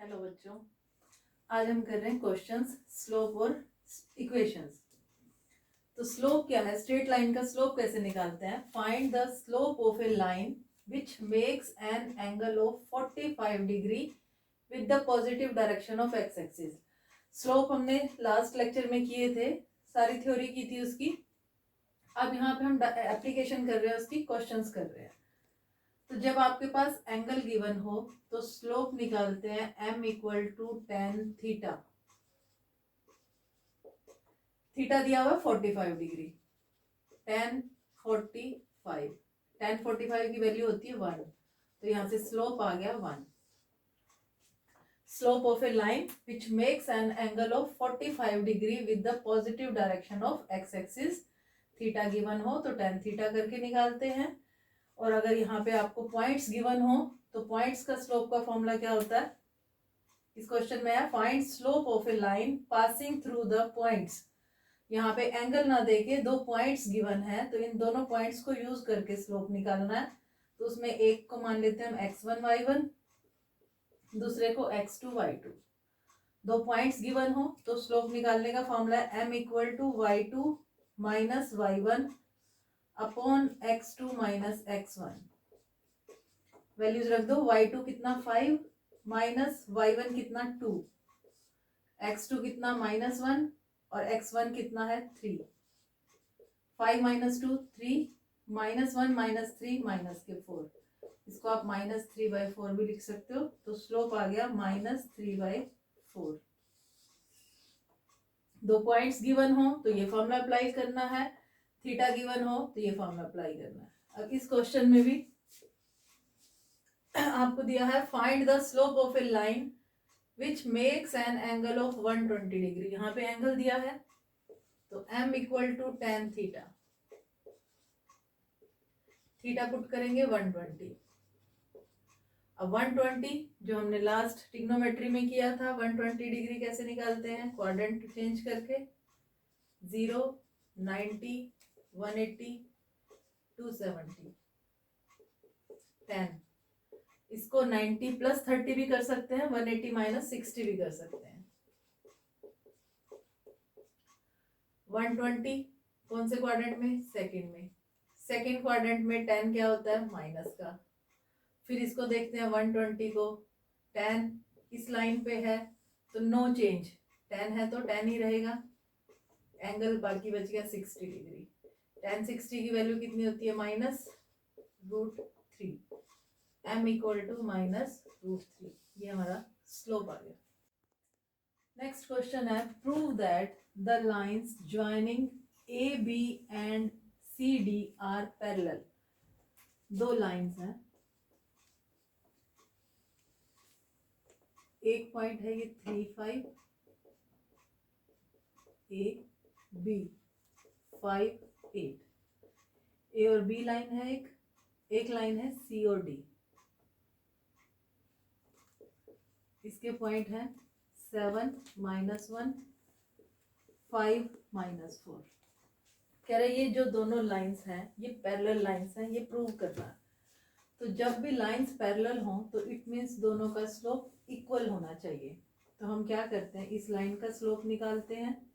Hello बच्चों, आज हम कर रहे हैं क्वेश्चंस स्लोप और इक्वेशंस। तो स्लोप क्या है, स्ट्रेट लाइन का स्लोप कैसे निकालते हैं। Find the slope of a line which makes an angle of 45 degree with the positive direction of x axis. Slope हमने लास्ट लेक्चर में किए थे, सारी थ्योरी की थी उसकी। अब यहाँ पे हम एप्लीकेशन कर रहे हैं, उसकी क्वेश्चंस कर रहे हैं। तो जब आपके पास एंगल गिवन हो तो स्लोप निकालते हैं m equal to tan theta. Theta दिया हुआ 45 डिग्री, टेन 45, टेन 45 की वैल्यू होती है 1, तो यहाँ से स्लोप आ गया 1। Slope of a line which makes an angle of 45 degree with the positive direction of x axis. Theta given हो तो टेन थीटा करके निकालते हैं। और अगर यहाँ पे आपको पॉइंट्स गिवन हो तो पॉइंट्स का स्लोप का फॉर्मूला क्या होता है। इस क्वेश्चन में है find slope of a line passing through the points. यहाँ पे एंगल ना देके दो पॉइंट्स गिवन है, तो इन दोनों पॉइंट्स को यूज करके स्लोप निकालना है। तो उसमें एक को मान लेते हैं हम x1 y1, दूसरे को x2 y2। दो पॉइंट्स गिवन हो तो स्लोप निकालने का फॉर्मूला है m equal to y2 minus y1 upon x2 minus x1। Values रख दो, y2 कितना 5 माइनस y1 कितना 2, x2 कितना -1 और x1 कितना है 3। 5 माइनस 2 3, -1 -3 माइनस के 4, इसको आप -3/4 भी लिख सकते हो। तो स्लोप आ गया -3/4। दो पॉइंट्स गिवन हो तो ये फॉर्मूला अप्लाई करना है, थीटा गिवन हो तो ये फॉर्मूला अप्लाई करना है। अब इस क्वेश्चन में भी आपको दिया है find the slope of a line which makes an angle of 120 degree. यहाँ पे एंगल दिया है तो m equal to tan theta, theta put करेंगे 120। अब 120 जो हमने लास्ट ट्रिग्नोमेट्री में किया था, 120 डिग्री कैसे निकालते हैं, क्वाड्रेंट चेंज करके 0 90 180 270 10। इसको 90 प्लस 30 भी कर सकते हैं, 180 माइनस 60 भी कर सकते हैं। 120 कौन से क्वाड्रेंट में, सेकंड में। सेकंड क्वाड्रेंट में 10 क्या होता है, माइनस का। फिर इसको देखते हैं 120 को, 10 इस लाइन पे है तो नो चेंज, 10 है तो 10 ही रहेगा। एंगल बाकी बच गया 60 डिग्री। 10 60 की वैल्यू कितनी होती है, -√3। m equal to -√3। ये हमारा स्लोप आ गया। नेक्स्ट क्वेश्चन है prove that the lines joining A B and C D are parallel. दो लाइंस हैं, एक पॉइंट है ये 3 5, ए बी 5 8। ए और बी लाइन है, एक लाइन है सी और डी। इसके पॉइंट है 7 -1 5 -4। कह रहे ये जो दोनों लाइंस हैं ये पैरेलल लाइंस हैं, ये प्रूव करना है। तो जब भी लाइंस पैरेलल हों तो इट मीन्स दोनों का स्लोप इक्वल होना चाहिए। तो हम क्या करते हैं, इस लाइन का स्लोप निकालते हैं,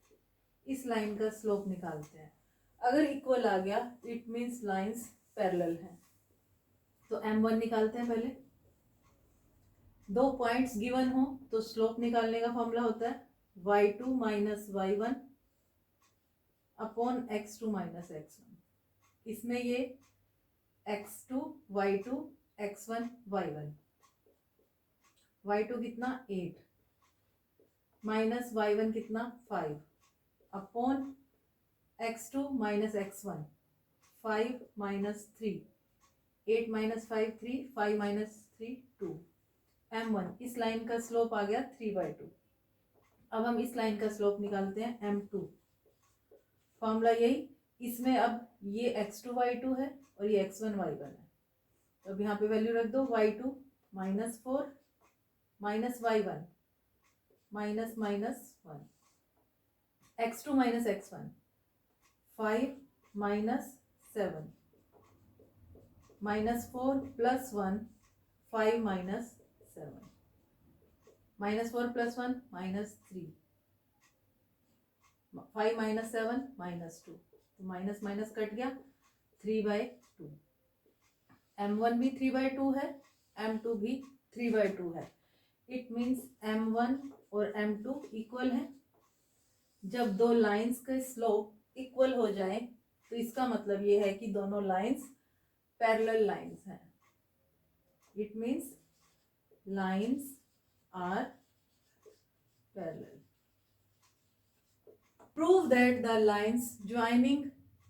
इस लाइन का स्लोप निकालते हैं। अगर इक्वल आ गया इट मीन्स लाइंस पैरेलल हैं। तो m1 निकालते हैं पहले। दो पॉइंट्स गिवन हो तो स्लोप निकालने का फॉर्मूला होता है y2 minus y1 upon x2 minus x1। इसमें ये x2 y2 x1 y1, y2 कितना 8 माइनस y1 कितना 5 upon x2 minus x1 5 minus 3, 8 minus 5 3, 5 minus 3 2। m1 इस लाइन का स्लोप आ गया 3/2। अब हम इस लाइन का स्लोप निकालते हैं m2। फॉर्मूला यही, इसमें अब ये x2 y2 है और ये x1 y1 है। तो अब यहाँ पे वैल्यू रख दो, y2 -4 minus y1 minus -1, x2 minus x1 5 minus 7 -4 + 1 5 - 7। -4 + 1 -3, 5 - 7 -2, तो माइनस माइनस कट गया, 3/2। m1 भी 3/2 है, m2 भी 3/2 है। इट मीन्स m1 और m2 इक्वल है। जब दो लाइंस के स्लोप इक्वल हो जाए तो इसका मतलब ये है कि दोनों लाइंस पैरेलल लाइंस हैं। It means lines are parallel. Prove that the lines joining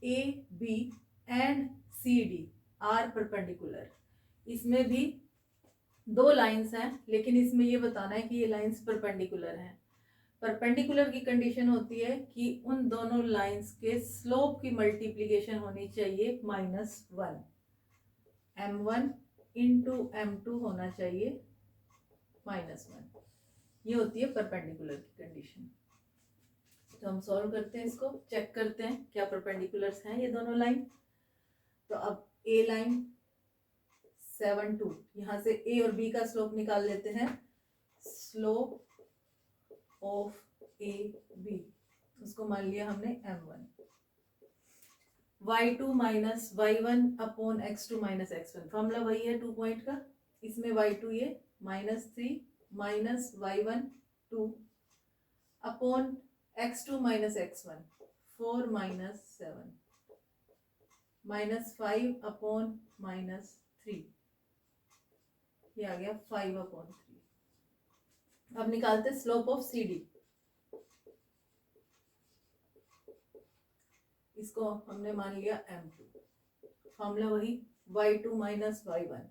A, B and CD are perpendicular। इसमें भी दो लाइंस हैं, लेकिन इसमें ये बताना है कि ये लाइंस परपेंडिकुलर हैं। परपेंडिकुलर की कंडीशन होती है कि उन दोनों लाइंस के स्लोप की मल्टीप्लिकेशन होनी चाहिए -1। m1 इंटू m2 होना चाहिए -1। ये होती है परपेंडिकुलर की कंडीशन। तो हम सॉल्व करते हैं, इसको चेक करते हैं क्या परपेंडिकुलर्स हैं ये दोनों लाइन। तो अब ए लाइन 7 2, यहाँ से ए और बी का स्लोप निकाल लेते हैं। स्लोप ऑफ ए बी, उसको मान लिया हमने m1। y2 minus y1 upon x2 minus x1, formula वही है 2 पॉइंट का। इसमें y2 ये -3 minus y1 2 upon x2 minus x1 4 minus 7 -5 upon -3, ये आ गया 5/3। अब निकालते स्लोप ऑफ सी डी। इसको हमने मान लिया m2। फॉर्मूला वही y2 minus y1,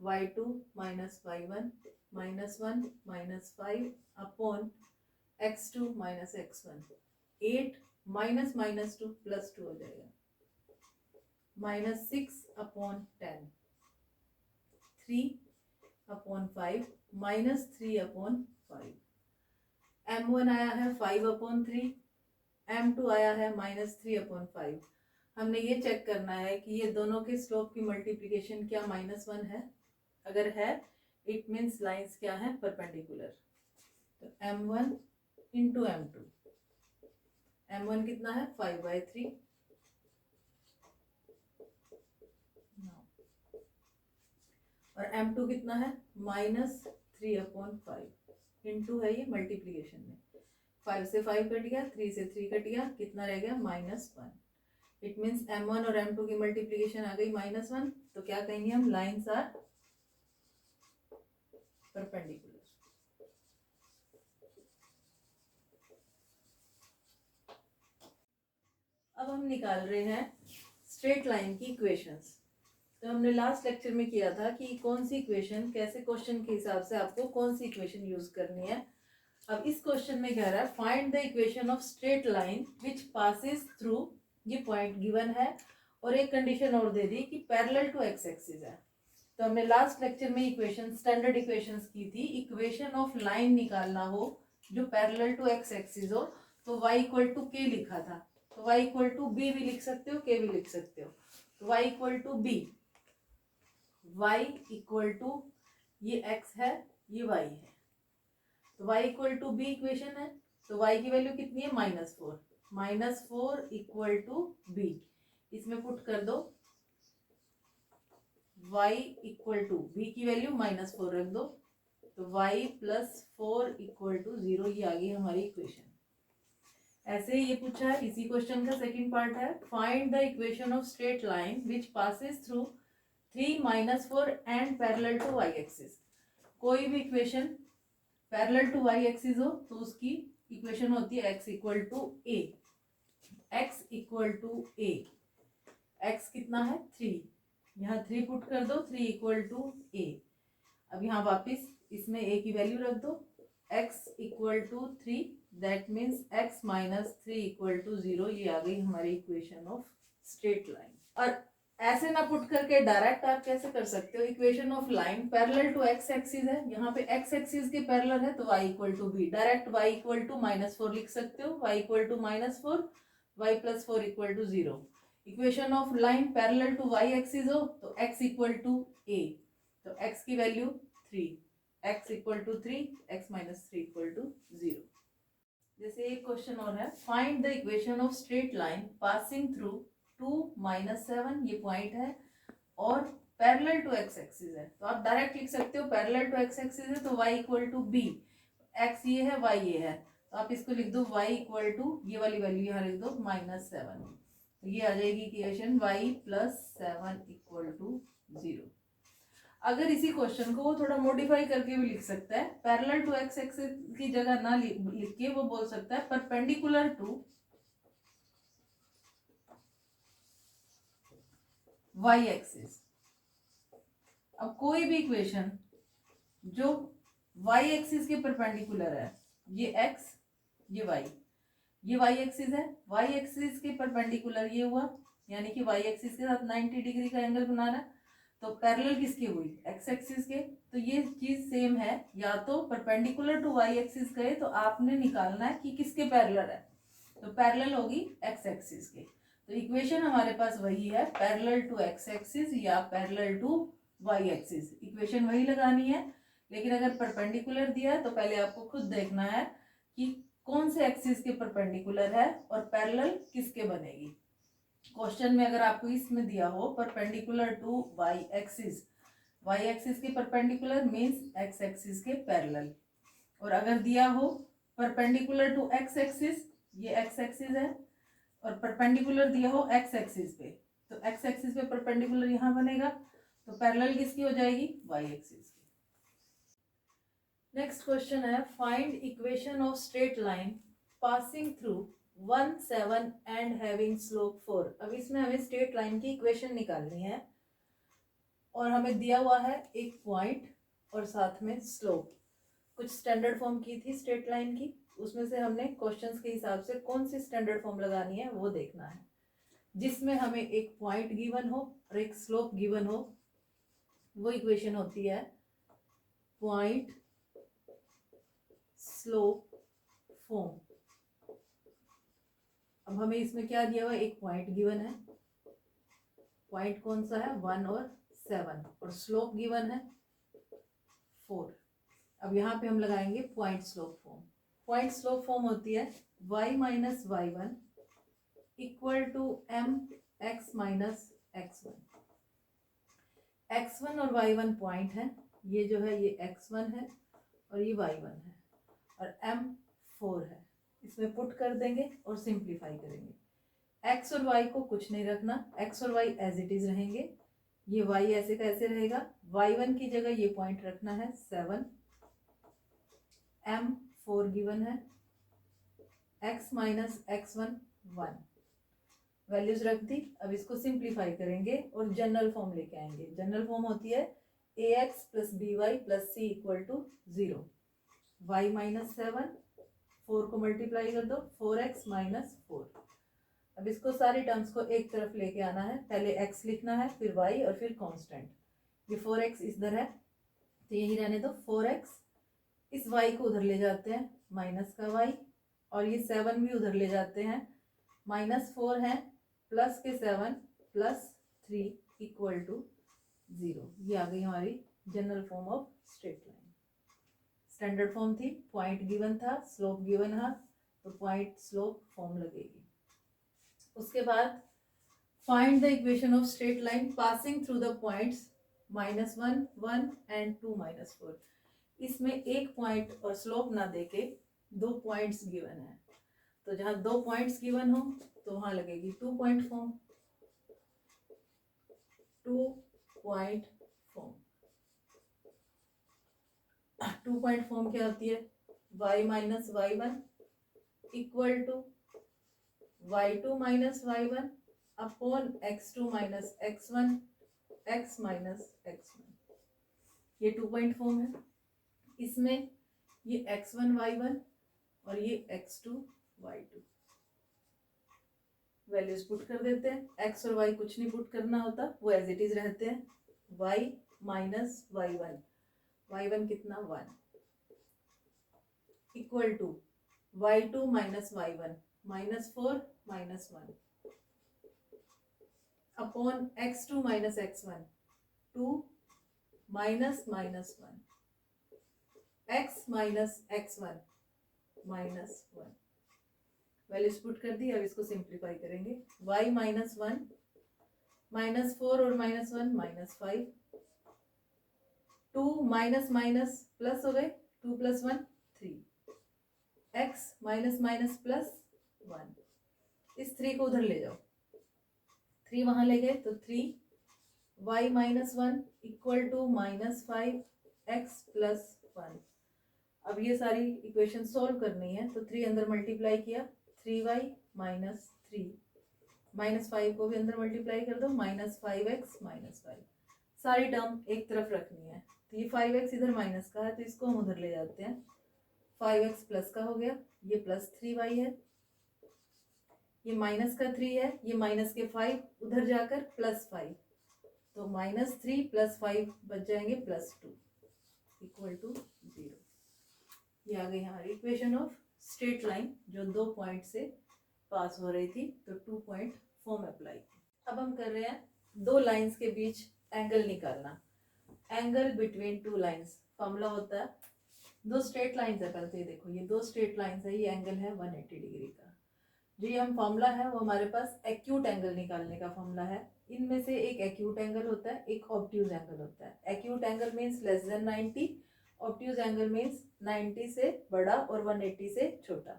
y2 minus y1 -1 -5 upon x2 minus x1, 8 minus -2 +2 हो जाएगा, -6 अपॉन 10, 3/5 -3/5। m1 आया है 5/3, m2 आया है -3/5। हमने ये चेक करना है कि ये दोनों के स्लोप की मल्टीप्लिकेशन क्या -1 है। अगर है इट मीन्स लाइंस क्या है परपेंडिकुलर। तो m1 इंटू m2, m1 कितना है 5/3 और m2 कितना है -3/5। इंटू है ये मल्टीप्लिकेशन में, 5 से 5 कट गया, 3 से 3 कट गया, कितना रह गया -1। इट मीन्स m1 और m2 की मल्टीप्लिकेशन आ गई -1। तो क्या कहेंगे हम, लाइंस आर परपेंडिकुलर। अब हम निकाल रहे हैं स्ट्रेट लाइन की इक्वेशंस। तो हमने लास्ट लेक्चर में किया था कि कौन सी इक्वेशन कैसे क्वेश्चन के हिसाब से आपको कौन सी इक्वेशन यूज करनी है। अब इस क्वेश्चन में कह रहा है find the equation of straight line which passes through, ये पॉइंट गिवन है और एक कंडीशन और दे दी कि पैरेलल टू एक्स एक्सिस है। तो हमने लास्ट लेक्चर में इक्वेशन स्टैंडर्ड इक्वेशंस की थी। इक्वेशन ऑफ लाइन निकालना हो जो पैरेलल टू एक्स एक्सिस हो तो y इक्वल टू के लिखा था, तो y इक्वल टू बी भी लिख सकते हो, के भी लिख सकते हो। तो y equal to b, y equal to ये x है ये y है, तो y equal to b equation है। तो y की वैल्यू कितनी है -4 इक्वल टू बी। इसमें पुट कर दो y इक्वल टू बी की वैल्यू -4 रख दो, तो y + 4 इक्वल टू 0, ये आ गई हमारी इक्वेशन। ऐसे ही ये पूछा है, इसी क्वेश्चन का सेकंड पार्ट है find the equation of straight line which passes through 3 -4 and parallel to y axis. कोई भी equation parallel to y axis हो तो उसकी इक्वेशन होती है x equal to a। x equal to a, x कितना है 3, यहाँ 3 पुट कर दो, 3 इक्वल टू a। अब यहाँ वापिस इसमें a की वैल्यू रख दो, x equal to 3, that means x - 3 equal to 0, ये आ गई हमारी इक्वेशन ऑफ स्ट्रेट लाइन। और ऐसे ना पुट करके डायरेक्ट आप कैसे कर सकते हो, equation of line parallel to x axis है, यहाँ पे एक्स एक्सिस के पैरेलल है तो y equal to b, direct y equal to -4 लिख सकते हो, y equal to -4, y + 4 equal to 0। Equation of line parallel to y axis हो तो x इक्वल टू a, तो x की value 3, x equal to 3, x minus 3 equal to 0। जैसे एक question और है, find the equation of straight line passing through 2 minus 7, ये point है और पैरेलल टू एक्स एक्सिस है। तो आप डायरेक्ट लिख सकते हो पैरेलल टू एक्स एक्सिस है तो y equal to b, x ये है y ये है, तो आप इसको लिख दो y इक्वल टू, ये वाली वैल्यू यहाँ लिख दो -7। तो ये आ जाएगी equation y plus 7 equal to 0। अगर इसी क्वेश्चन को वो थोड़ा मॉडिफाई करके भी लिख सकता है, पैरेलल टू एक्स एक्सिस की जगह ना लिख के वो बोल सकता है परपेंडिकुलर टू वाई एक्सिस। अब कोई भी इक्वेशन जो वाई एक्सिस के परपेंडिकुलर है, ये x ये y, ये वाई एक्सिस है, वाई एक्सिस के परपेंडिकुलर ये हुआ, यानी कि वाई एक्सिस के साथ 90 डिग्री का एंगल बनाना है, तो पैरेलल किसकी हुई, एक्स एक्सिस के। तो ये चीज सेम है, या तो परपेंडिकुलर टू वाई एक्सिस गए तो आपने निकालना है कि किसके पैरेलल है, तो पैरेलल होगी एक्स एक्सिस के। तो इक्वेशन हमारे पास वही है, पैरेलल टू एक्स एक्सिस या parallel to y axis, equation वही लगानी है। लेकिन अगर परपेंडिकुलर दिया है तो पहले आपको खुद देखना है कि कौन से एक्सिस के परपेंडिकुलर है और पैरेलल किसके बनेगी। क्वेश्चन में अगर आपको इसमें दिया हो परपेंडिकुलर टू वाई एक्सिस के परपेंडिकुलर मींस एक्स एक्सिस के पैरेलल, और अगर दिया हो परपेंडिकुलर टू एक्स एक्सिस, ये एक्स एक्सिस है, और परपेंडिकुलर दिया हो एक्स एक्सिस पे, तो एक्स एक्सिस पे परपेंडिकुलर यहाँ बनेगा, तो पैरेलल किसकी हो जाएगी, वाई एक्सिस की। नेक्स्ट क्वेश्चन है, find equation of straight line passing through 1 7 and having slope 4। अब इसमें हमें स्ट्रेट लाइन की इक्वेशन निकालनी है और हमें दिया हुआ है एक पॉइंट और साथ में स्लोप। कुछ स्टैंडर्ड फॉर्म की थी स्ट्रेट लाइन की, उसमें से हमने क्वेश्चंस के हिसाब से कौन सी स्टैंडर्ड फॉर्म लगानी है वो देखना है, जिसमें हमें एक पॉइंट गिवन हो और एक स्लोप गिवन हो। वो इक्वेशन होती है पॉइंट स्लोप फॉर्म। अब हमें इसमें क्या दिया हुआ है, एक पॉइंट गिवन है, पॉइंट कौन सा है 1 और 7, और स्लोप गिवन है 4। अब यहाँ पे हम लगाएंगे point slope form. Point slope form होती है y minus y1 equal to m x minus x1। x1 और y1 पॉइंट है, ये जो है ये x1 है और ये y1 है, और m 4 है। इसमें पुट कर देंगे और सिंप्लीफाई करेंगे। x और y को कुछ नहीं रखना, x और y एज इट इज रहेंगे, ये y ऐसे कैसे रहेगा, y1 की जगह ये पॉइंट रखना है 7, m 4 गिवन है, x माइनस x1 1, वैल्यूज रख दी। अब इसको सिंप्लीफाई करेंगे और जनरल फॉर्म लेके आएंगे। जनरल फॉर्म होती है ax plus by plus c equal to 0, y minus 7, 4 को मल्टीप्लाई कर दो 4x माइनस 4। अब इसको सारी टर्म्स को एक तरफ लेके आना है, पहले x लिखना है फिर y और फिर कांस्टेंट। ये 4x इधर है तो यही रहने दो 4x, इस y को उधर ले जाते हैं माइनस का y, और ये 7 भी उधर ले जाते हैं, -4 है प्लस के 7 प्लस 3 इक्वल टू 0। ये आ गई हमारी general form of straight line. Standard form थी, पॉइंट गिवन था, स्लोप गिवन था, तो पॉइंट स्लोप फॉर्म लगेगी। उसके बाद find the equation of straight line passing through the points -1 1 and 2 -4। इसमें एक पॉइंट और स्लोप ना देके 2 पॉइंट्स गिवन है, तो जहां 2 पॉइंट्स गिवन हो तो वहां लगेगी 2 point form. 2 point form, 2 point form क्या होती है, y minus y1 equal to y2 minus y1 upon x2 minus x1 x minus x1। ये 2 पॉइंट फॉर्म है। इसमें ये x1 y1 और ये x2 y2 वैल्यूज पुट कर देते हैं। x और y कुछ नहीं पुट करना होता, वो एज इट इज रहते हैं। y माइनस y1 कितना 1 equal to y2 minus y1 -4 -1 upon x2 minus x1 2 -1। x minus x1 minus 1, values put कर दी। अब इसको सिंप्लीफाई करेंगे। y माइनस 1 माइनस 4 और minus 1 minus 5, 2 minus minus plus हो गए, 2 plus 1 3, x minus minus plus 1, इस 3 को उधर ले जाओ, 3 वहां ले गए तो 3, y minus 1 equal to minus 5 x plus 1। अब ये सारी इक्वेशन सॉल्व करनी है तो 3 अंदर मल्टीप्लाई किया, 3y माइनस 3, माइनस 5 को भी अंदर मल्टीप्लाई कर दो, माइनस 5x माइनस 5, सारी टर्म एक तरफ रखनी है। तो ये 5x इधर माइनस का है तो इसको हम उधर ले जाते हैं, 5x प्लस का हो गया, ये प्लस 3y है, ये माइनस का 3 है, ये माइनस के 5 उधर जाकर प्लस 5, तो माइनस 3 प्लस 5 बच जाएंगे प्लस 2 इक्वल टू 0। ये आ गई हमारी इक्वेशन ऑफ स्ट्रेट लाइन जो 2 पॉइंट से पास हो रही थी, तो 2 पॉइंट फॉर्म अप्लाई। अब हम कर रहे हैं 2 लाइंस के बीच एंगल निकालना। एंगल बिटवीन 2 लाइंस फॉर्मूला होता है, 2 स्ट्रेट लाइंस है, पहले देखो ये 2 स्ट्रेट लाइंस है, ये एंगल है 180 डिग्री का। जो ये हम फॉर्मूला है वो हमारे पास एक्यूट एंगल निकालने का फॉर्मूला है। इनमें से एक एक्यूट एंगल होता है, एक ऑब्ट्यूज एंगल होता है। Acute angle means less than 90, obtuse angle means 90 से बड़ा और 180 से छोटा।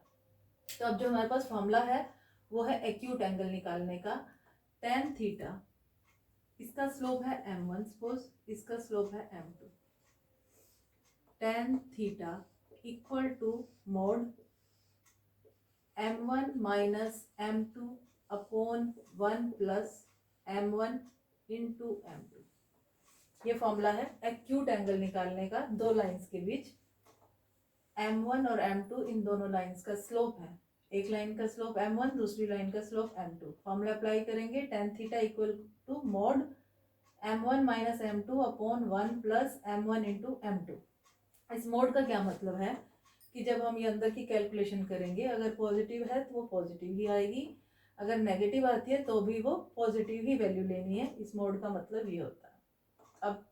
तो अब जो हमारे पास फॉर्मूला है वो है एक्यूट एंगल निकालने का, tan थीटा, इसका स्लोप है m1 सपोज, इसका स्लोप है m2, tan theta equal to mod m1 minus m2 upon 1 plus m1 into m2। ये फॉर्मूला है एक्यूट एंगल निकालने का 2 लाइंस के बीच। m1 और m2 इन दोनों लाइंस का स्लोप है, एक लाइन का स्लोप m1, दूसरी लाइन का स्लोप m2। फॉर्मूला अप्लाई करेंगे, tan theta equal to mod m1 minus m2 upon 1 plus m1 into m2। इस मोड का क्या मतलब है कि जब हम ये अंदर की कैलकुलेशन करेंगे, अगर पॉजिटिव है तो वो पॉजिटिव ही आएगी, अगर नेगेटिव आती है तो भी वो पॉजिटिव ही वैल्यू लेनी है। इस मोड का मतलब ये होता है। अब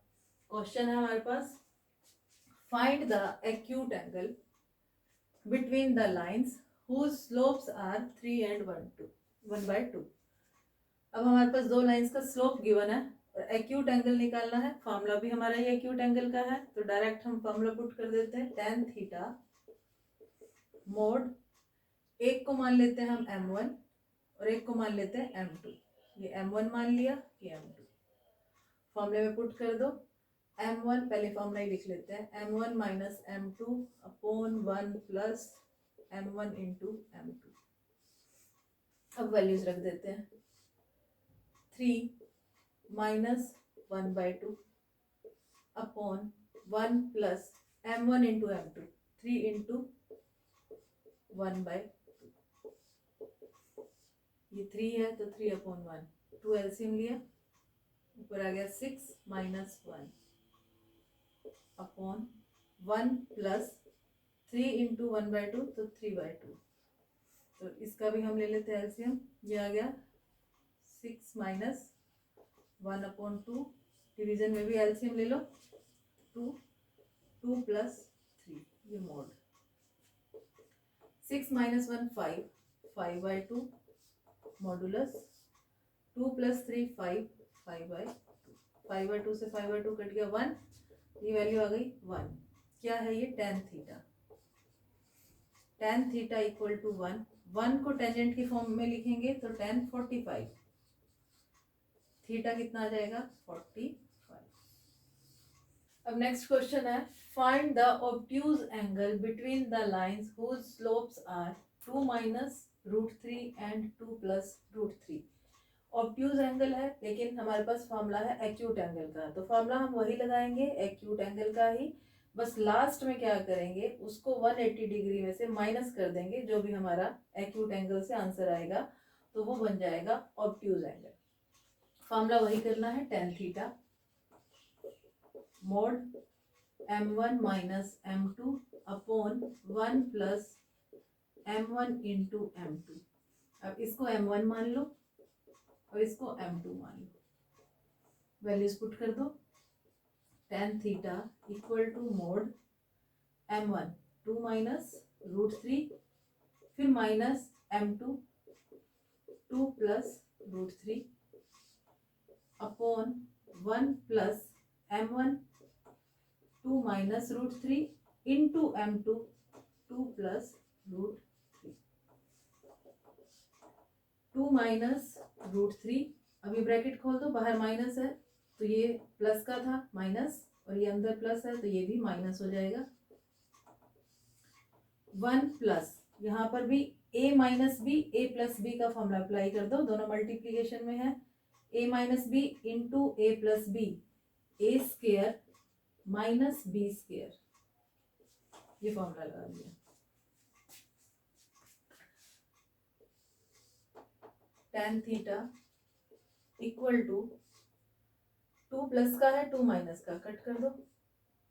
क्वेश्चन है हमारे पास, find the acute angle between the lines whose slopes are 3 and 1/2। अब हमारे पास 2 लाइंस का स्लोप गिवन है और एक्यूट एंगल निकालना है। फॉर्मूला भी हमारा ये एक्यूट एंगल का है, तो डायरेक्ट हम फॉर्मूला पुट कर देते हैं, tan थीटा मोड, एक को मान लेते हैं हम m1 और एक को मान लेते हैं m2। ये m1 मान लिया, ये m2, फॉर्मूले में पुट कर दो। m1 पहले फॉर्मूला ही लिख लेते हैं, m1 minus m2 upon 1 plus m1 into m2। अब वैल्यूज रख देते हैं, 3 minus 1/2 upon 1 plus m1 into m2, 3 into 1/2, ये 3 है तो 3 अपॉन 1, 2 एलसीएम लिया, ऊपर आ गया 6 माइनस 1 अपॉन 1 प्लस 3 इंटू 1/2 तो 3/2। तो इसका भी हम ले लेते हैं एलसीएम, ये आ गया 6 माइनस 1 अपॉन 2, डिवीजन में भी एलसीएम ले लो, 2 प्लस 3, ये मोड, 6 माइनस 1 5, 5/2 मॉडुलस 2 प्लस 3 5, 5/2, 5/2 से 5/2 कट गया 1, ये वैल्यू आ गई 1। क्या है ये, tan theta, tan theta equal to 1, 1 को टेंजेंट की फॉर्म में लिखेंगे तो tan 45, थीटा कितना आ जाएगा 45। अब नेक्स्ट क्वेश्चन है, find the obtuse angle between the lines whose slopes are 2 minus √3 and 2 plus √3। Obtuse angle है लेकिन हमारे पास फॉर्मूला है एक्यूट एंगल का, तो फॉर्मूला हम वही लगाएंगे एक्यूट एंगल का ही, बस लास्ट में क्या करेंगे उसको 180 डिग्री में से माइनस कर देंगे, जो भी हमारा एक्यूट एंगल से आंसर आएगा तो वो बन जाएगा ऑब्ट्यूज एंगल। फॉर्मूला वही करना है, tan theta mode m1 minus m2 upon 1 plus m1 into m2। अब इसको m1 मान लो और इसको m2 मान लो, वैल्यूज पुट कर दो, tan theta equal to mod m1 2 minus √3, फिर minus m2 2 plus √3 upon 1 plus m1 2 minus √3 into m2 2 plus √3 2 minus √3। अब ये ब्रैकेट खोल दो, बाहर माइनस है तो ये प्लस का था माइनस, और ये अंदर प्लस है तो ये भी माइनस हो जाएगा। 1 प्लस यहाँ पर भी a minus b, a plus b का फॉर्मूला अप्लाई कर दो, दोनों मल्टीप्लीकेशन में है। a minus b into a plus b, a square minus b square, ये फॉर्मूला लगा दिया। tan theta equal to 2 plus का है 2 माइनस का, कट कर दो,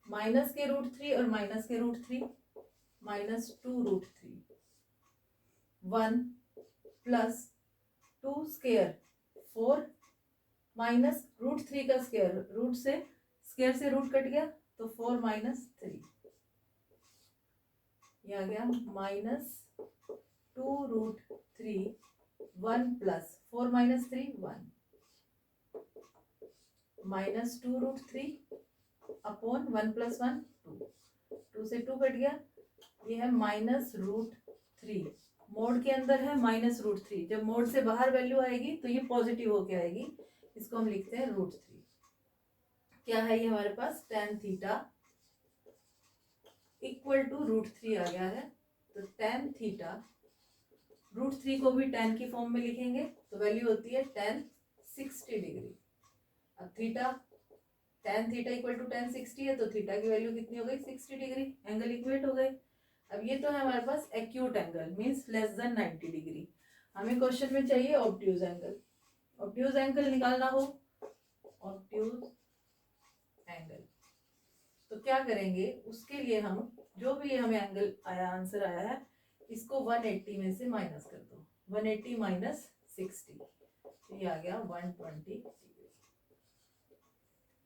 माइनस के √3 और माइनस के √3 माइनस 2√3 1 प्लस 2 स्क्वेयर 4 माइनस √3 का स्क्वेयर, रूट से स्क्वेयर से रूट कट गया तो 4 माइनस 3, ये आ गया minus 2√3 1 plus 4 minus 3 1 minus 2√3 upon 1 plus 1 2, 2 से 2 कट गया, ये है माइनस √3, मोड के अंदर है माइनस √3, जब मोड से बाहर वैल्यू आएगी तो ये पॉजिटिव होके आएगी, इसको हम लिखते हैं √3। क्या है ये हमारे पास tan थीटा इक्वल टू √3 आ गया है, तो tan थीटा √3 को भी tan की फॉर्म में लिखेंगे तो वैल्यू होती है tan 60 डिग्री। अब theta tan theta equal to tan 60 है तो थीटा की वैल्यू कितनी हो गई 60 डिग्री, एंगल इक्वेट हो गए। अब ये तो है हमारे पास acute angle means less than 90 degree. हमें क्वेश्चन में चाहिए ऑब्ट्यूज एंगल। ऑब्ट्यूज एंगल निकालना हो, ऑब्ट्यूज एंगल तो क्या करेंगे, उसके लिए हम जो भी हमें एंगल आया आंसर आया है इसको 180 में से माइनस कर दो, 180 माइनस 60 तो ये आ गया 120 डिग्री,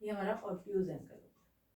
ये हमारा ऑब्ट्यूज एंगल।